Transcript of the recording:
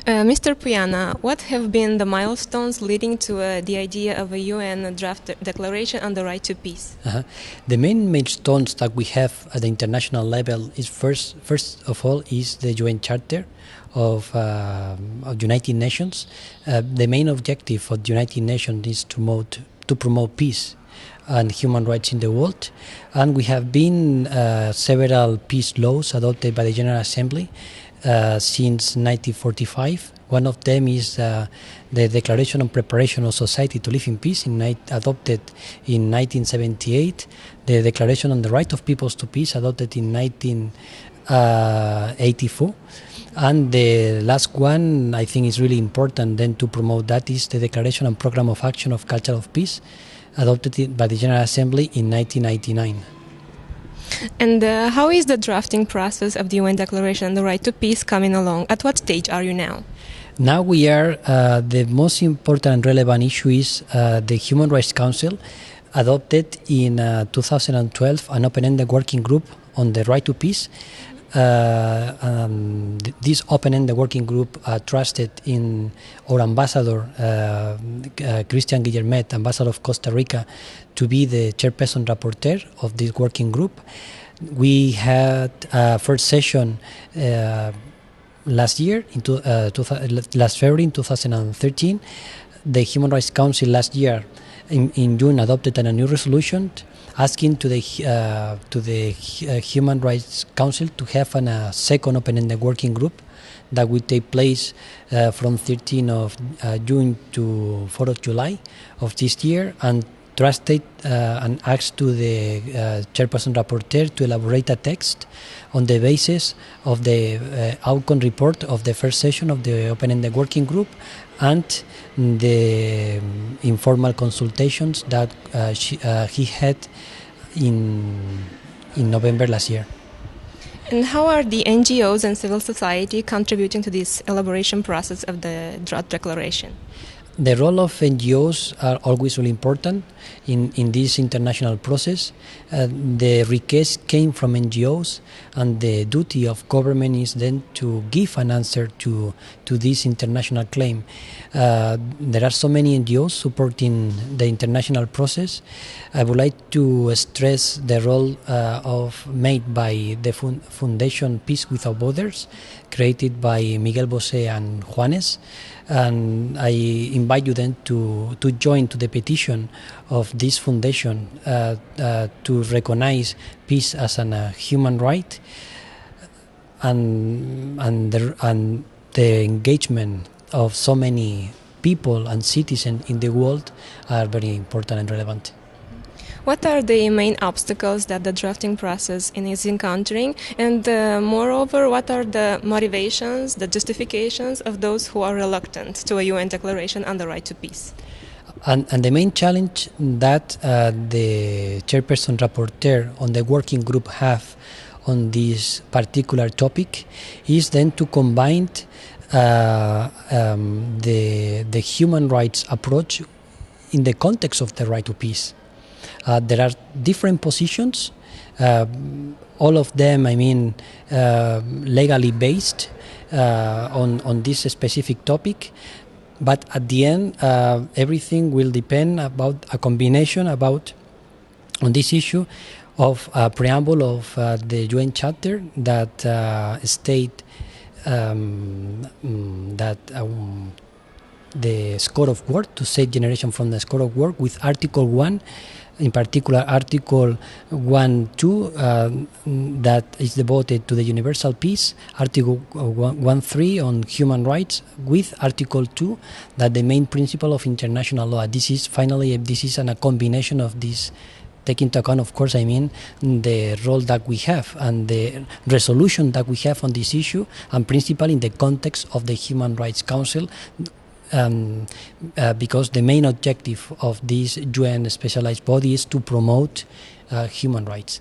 Mr. Puyana, what have been the milestones leading to the idea of a UN draft declaration on the right to peace? The main milestones that we have at the international level is first of all is the UN Charter of United Nations. The main objective of the United Nations is to promote peace and human rights in the world, and we have been several peace laws adopted by the General Assembly since 1945. One of them is the Declaration on Preparation of Society to Live in Peace, adopted in 1978. The Declaration on the Right of Peoples to Peace, adopted in 1984. And the last one, I think, is really important then to promote. That is the Declaration on Program of Action of Culture of Peace, adopted by the General Assembly in 1999. And how is the drafting process of the UN Declaration on the Right to Peace coming along? At what stage are you now? Now we are, the most important and relevant issue is the Human Rights Council adopted in 2012 an open-ended working group on the right to peace. This open-ended working group trusted in our ambassador, Christian Guillermet, ambassador of Costa Rica, to be the chairperson rapporteur of this working group. We had a first session last year, last February in 2013. The Human Rights Council last year in June adopted a new resolution asking to the Human Rights Council to have a second open-ended working group that will take place from 13 of June to 4 of July of this year, and trusted and asked to the chairperson rapporteur to elaborate a text on the basis of the outcome report of the first session of the open-ended working group and the informal consultations that he had in November last year. And how are the NGOs and civil society contributing to this elaboration process of the draft declaration? The role of NGOs are always really important in this international process. The request came from NGOs, and the duty of government is then to give an answer to this international claim. There are so many NGOs supporting the international process. I would like to stress the role made by the Foundation Peace Without Borders, created by Miguel Bosé and Juanes. And I invite you then to join to the petition of this foundation to recognize peace as a human right, and the engagement of so many people and citizens in the world are very important and relevant. What are the main obstacles that the drafting process is encountering, and moreover, what are the motivations, the justifications of those who are reluctant to a UN declaration on the right to peace? And the main challenge that the chairperson rapporteur on the working group have on this particular topic is then to combine the human rights approach in the context of the right to peace. There are different positions, all of them, legally based on this specific topic. But at the end, everything will depend about a combination on this issue of a preamble of the UN Charter that state that the score of work, to save generation from the score of work, with Article 1, in particular Article 1.2 that is devoted to the universal peace, Article 1.3 on human rights, with Article 2 that the main principle of international law. This is a combination of this, take into account, of course, the role that we have and the resolution that we have on this issue, and principally in the context of the Human Rights Council, because the main objective of this UN specialized body is to promote human rights.